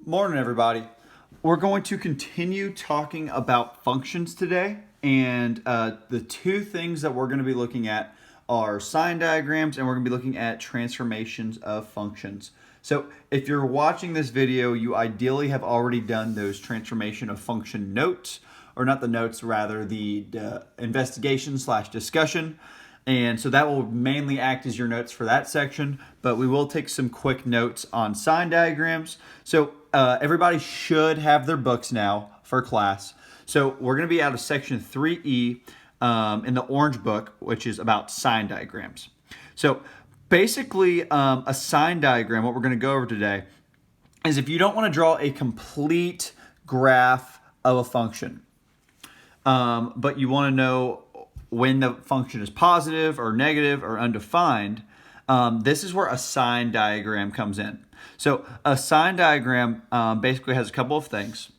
Morning, everybody. We're going to continue talking about functions today, and the two things that we're going to be looking at are sign diagrams, and we're going to be looking at transformations of functions. So if you're watching this video, you ideally have already done those transformation of function notes, or not the notes, rather the investigation/discussion. And so that will mainly act as your notes for that section, but we will take some quick notes on sign diagrams. So everybody should have their books now for class. So we're going to be out of section 3E in the orange book, which is about sign diagrams. So basically a sign diagram, what we're going to go over today, is if you don't want to draw a complete graph of a function, but you want to know when the function is positive or negative or undefined, this is where a sign diagram comes in. So a sign diagram basically has a couple of things.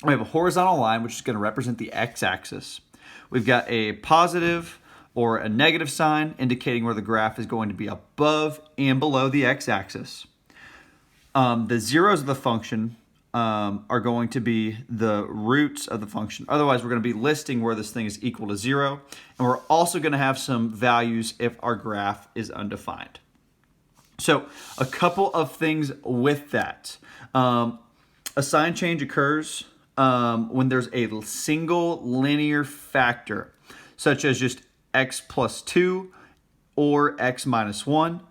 We have a horizontal line, which is going to represent the x-axis. We've got a positive or a negative sign indicating where the graph is going to be above and below the x-axis. The zeros of the function are going to be the roots of the function. Otherwise, we're going to be listing where this thing is equal to 0. And we're also going to have some values if our graph is undefined. So a couple of things with that. A sign change occurs when there's a single linear factor, such as just x plus 2 or x minus 1.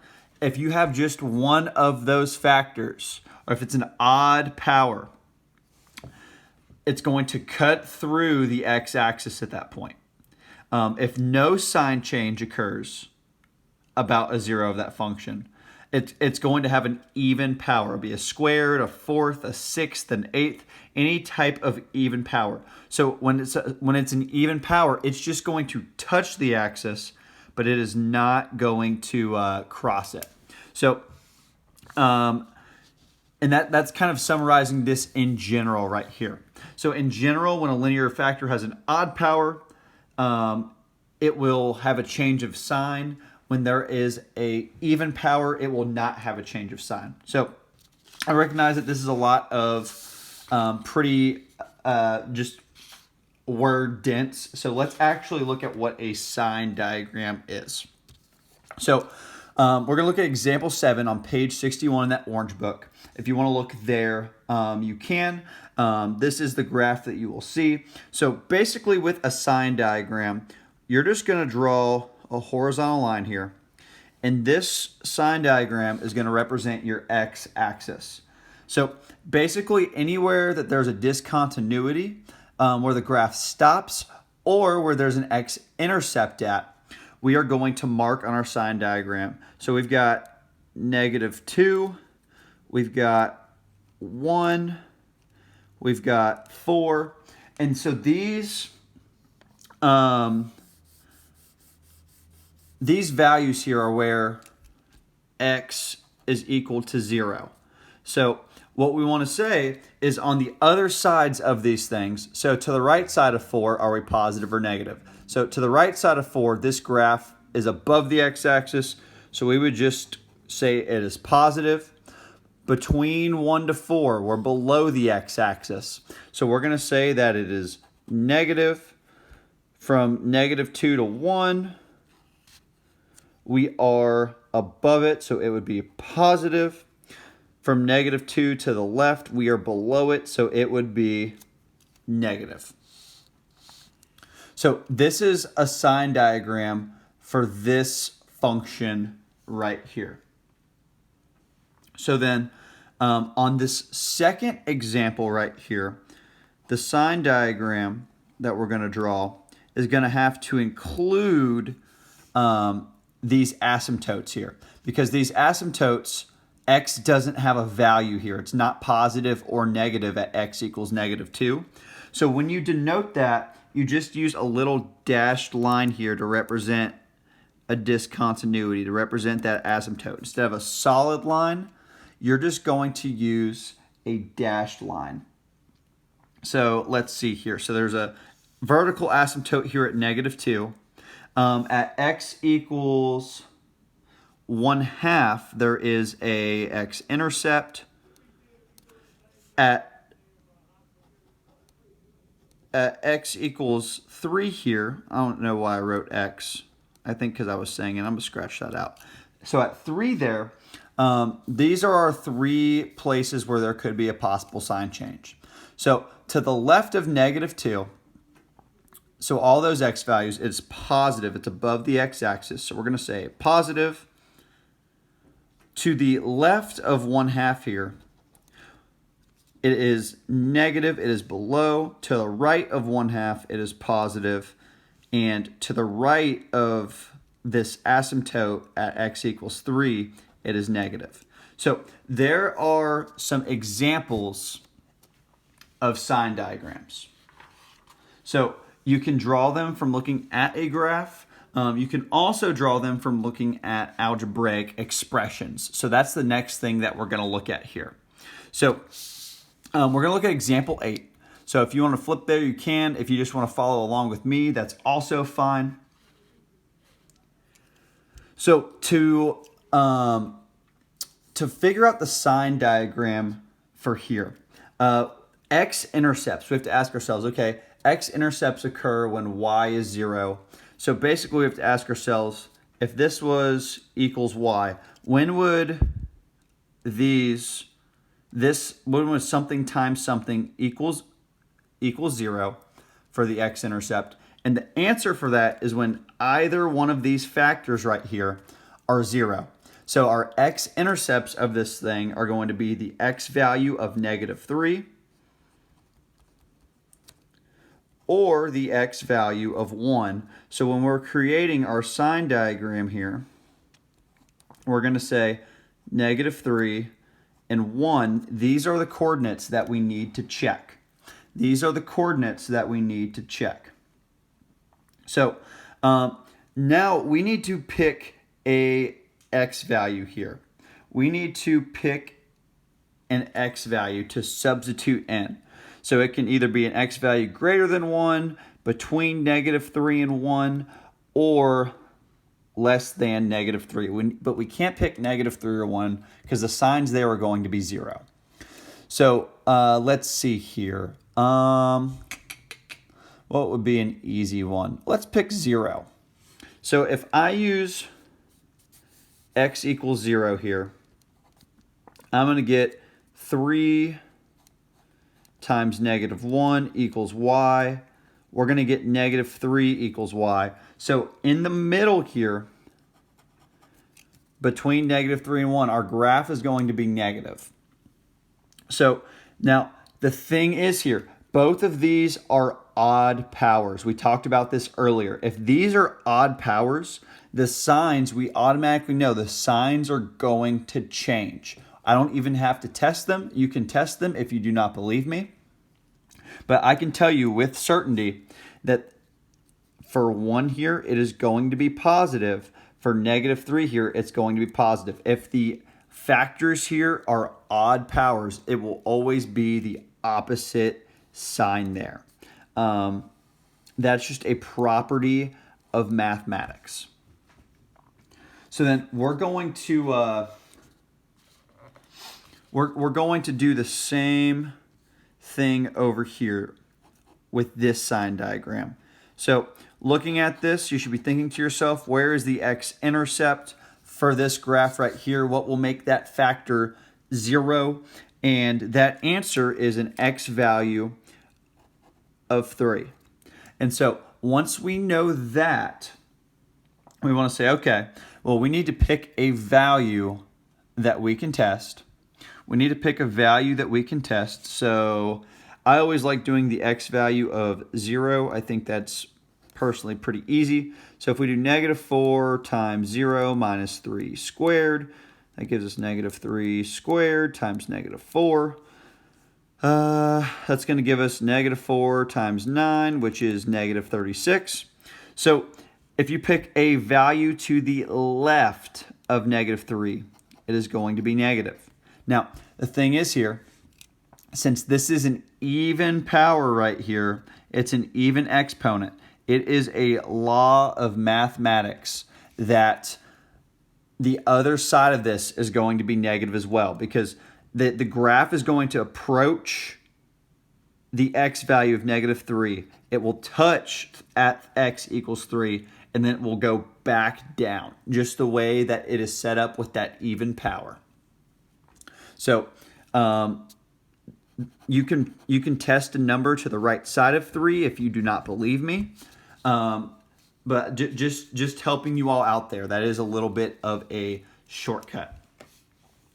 If you have just one of those factors, or if it's an odd power, it's going to cut through the x-axis at that point. If no sign change occurs about a 0 of that function, it's going to have an even power. It'll be a squared, a fourth, a sixth, an eighth, any type of even power. So when it's an even power, it's just going to touch the axis, but it is not going to cross it. So, and that's kind of summarizing this in general right here. So in general, when a linear factor has an odd power, it will have a change of sign. When there is a even power, it will not have a change of sign. So I recognize that this is a lot of pretty just word dense. So let's actually look at what a sign diagram is. So we're going to look at example 7 on page 61 in that orange book. If you want to look there, you can. This is the graph that you will see. So basically with a sign diagram, you're just going to draw a horizontal line here. And this sign diagram is going to represent your x-axis. So basically anywhere that there's a discontinuity, where the graph stops or where there's an x-intercept at, we are going to mark on our sign diagram. So we've got -2, we've got 1, we've got 4. And so these values here are where x is equal to 0. So what we want to say is on the other sides of these things, so to the right side of 4, are we positive or negative? So to the right side of 4, this graph is above the x-axis, so we would just say it is positive. Between 1 to 4, we're below the x-axis, so we're going to say that it is negative. From -2 to 1, we are above it, so it would be positive. From -2 to the left, we are below it, so it would be negative. So this is a sign diagram for this function right here. So then on this second example right here, the sign diagram that we're going to draw is going to have to include these asymptotes here, because these asymptotes, x doesn't have a value here. It's not positive or negative at x equals -2. So when you denote that, you just use a little dashed line here to represent a discontinuity, to represent that asymptote. Instead of a solid line, you're just going to use a dashed line. So let's see here. So there's a vertical asymptote here at -2. At x equals 1/2, there is a x-intercept. at x equals 3 here, I don't know why I wrote x. I think because I was saying it. I'm going to scratch that out. So at 3 there, these are our 3 places where there could be a possible sign change. So to the left of -2, so all those x values, it's positive. It's above the x-axis. So we're going to say positive. To the left of 1/2 here, it is negative. It is below. To the right of 1/2, it is positive. And to the right of this asymptote at x equals 3, it is negative. So there are some examples of sign diagrams. So you can draw them from looking at a graph. You can also draw them from looking at algebraic expressions. So that's the next thing that we're going to look at here. So we're going to look at example 8. So if you want to flip there, you can. If you just want to follow along with me, that's also fine. So to figure out the sign diagram for here, x-intercepts, we have to ask ourselves, okay, x-intercepts occur when y is 0. So basically we have to ask ourselves, if this was equals y, when would when was something times something equals 0 for the x-intercept? And the answer for that is when either one of these factors right here are 0. So our x-intercepts of this thing are going to be the x value of -3 or the x value of 1. So when we're creating our sign diagram here, we're going to say -3 and 1. These are the coordinates that we need to check. These are the coordinates that we need to check. So now we need to pick a x value here. We need to pick an x value to substitute in. So it can either be an x value greater than 1, between -3 and 1, or less than -3. But we can't pick -3 or 1 because the signs there are going to be 0. So let's see here. What would be an easy one? Let's pick 0. So if I use x equals 0 here, I'm going to get 3 times -1 equals y. We're going to get -3 equals y. So in the middle here, between -3 and 1, our graph is going to be negative. So now the thing is here, both of these are odd powers. We talked about this earlier. If these are odd powers, the signs, we automatically know the signs are going to change. I don't even have to test them. You can test them if you do not believe me. But I can tell you with certainty that for 1 here, it is going to be positive. For -3 here, it's going to be positive. If the factors here are odd powers, it will always be the opposite sign there. That's just a property of mathematics. So then we're going to we're going to do the same thing over here with this sign diagram. So looking at this, you should be thinking to yourself, where is the x-intercept for this graph right here? What will make that factor 0? And that answer is an x value of 3. And so once we know that, we want to say, okay, well, we need to pick a value that we can test. We need to pick a value that we can test. So I always like doing the x value of 0. I think that's personally pretty easy. So if we do -4 times 0 minus 3 squared, that gives us -3 squared times -4. That's going to give us -4 times 9, which is -36. So if you pick a value to the left of -3, it is going to be negative. Now, the thing is here, since this is an even power right here, it's an even exponent. It is a law of mathematics that the other side of this is going to be negative as well, because the graph is going to approach the x value of -3. It will touch at x equals 3, and then it will go back down, just the way that it is set up with that even power. So you can test a number to the right side of 3 if you do not believe me. But just helping you all out there, that is a little bit of a shortcut.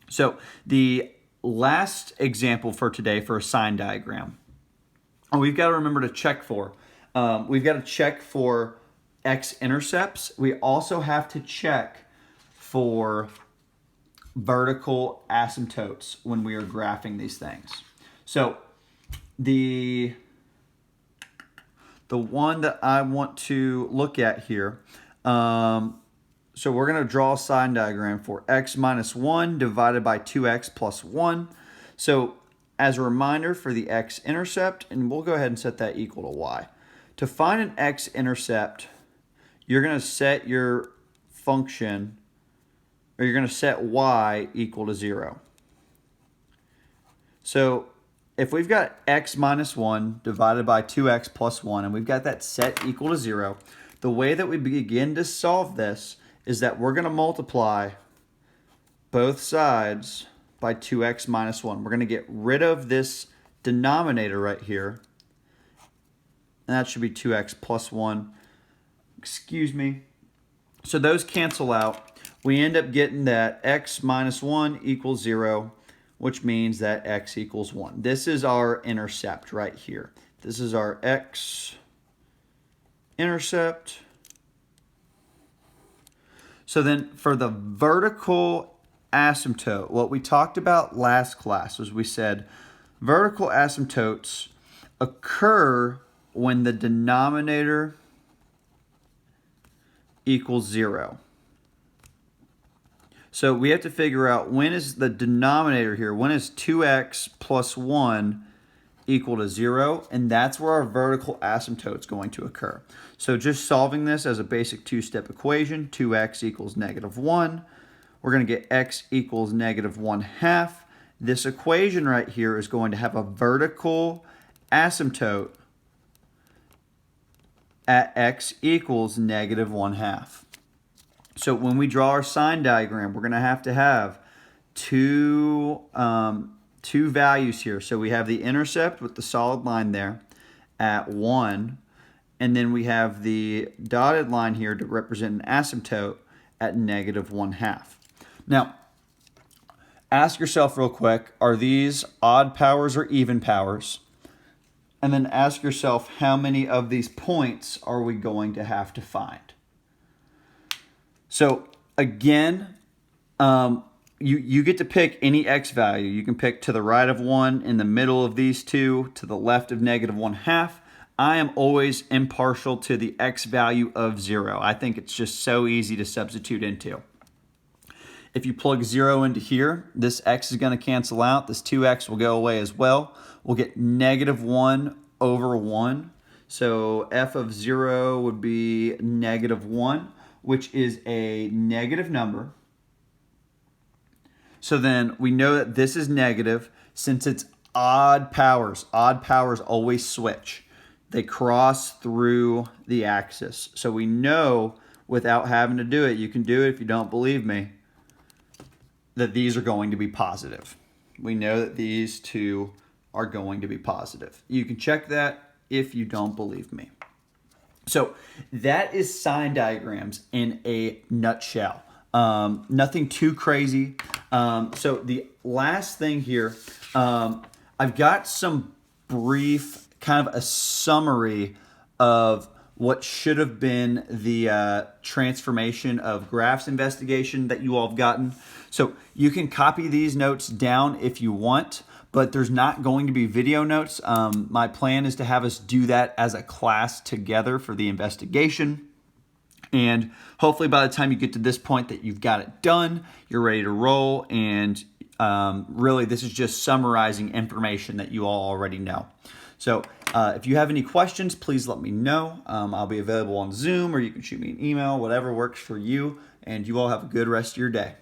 So the last example for today for a sign diagram, we've got to remember to check for. We've got to check for x-intercepts. We also have to check for vertical asymptotes when we are graphing these things. So the one that I want to look at here, so we're going to draw a sign diagram for x minus 1 divided by 2x plus 1. So as a reminder for the x-intercept, and we'll go ahead and set that equal to y. To find an x-intercept, you're going to set your function, or you're going to set y equal to 0. So if we've got x minus 1 divided by 2x plus 1, and we've got that set equal to 0, the way that we begin to solve this is that we're going to multiply both sides by 2x minus 1. We're going to get rid of this denominator right here, and that should be 2x plus 1. Excuse me. So those cancel out. We end up getting that x minus 1 equals 0, which means that x equals 1. This is our intercept right here. This is our x-intercept. So then for the vertical asymptote, what we talked about last class was we said vertical asymptotes occur when the denominator equals 0. So we have to figure out when is the denominator here, when is 2x plus 1 equal to 0, and that's where our vertical asymptote is going to occur. So just solving this as a basic two-step equation, 2x equals -1. We're going to get x equals -1/2. This equation right here is going to have a vertical asymptote at x equals -1/2. So when we draw our sign diagram, we're going to have two values here. So we have the intercept with the solid line there at 1, and then we have the dotted line here to represent an asymptote at -1/2. Now, ask yourself real quick, are these odd powers or even powers? And then ask yourself, how many of these points are we going to have to find? So again, you get to pick any x value. You can pick to the right of 1, in the middle of these two, to the left of -1/2. I am always impartial to the x value of 0. I think it's just so easy to substitute into. If you plug 0 into here, this x is going to cancel out. This 2x will go away as well. We'll get -1/1. So f of 0 would be -1, which is a negative number. So then we know that this is negative. Since it's odd powers always switch. They cross through the axis. So we know without having to do it, you can do it if you don't believe me, that these are going to be positive. We know that these two are going to be positive. You can check that if you don't believe me. So that is sign diagrams in a nutshell. Nothing too crazy. So the last thing here, I've got some brief kind of a summary of what should have been the transformation of graphs investigation that you all have gotten. So you can copy these notes down if you want, but there's not going to be video notes. My plan is to have us do that as a class together for the investigation. And hopefully by the time you get to this point that you've got it done, you're ready to roll. And really, this is just summarizing information that you all already know. So if you have any questions, please let me know. I'll be available on Zoom, or you can shoot me an email, whatever works for you. And you all have a good rest of your day.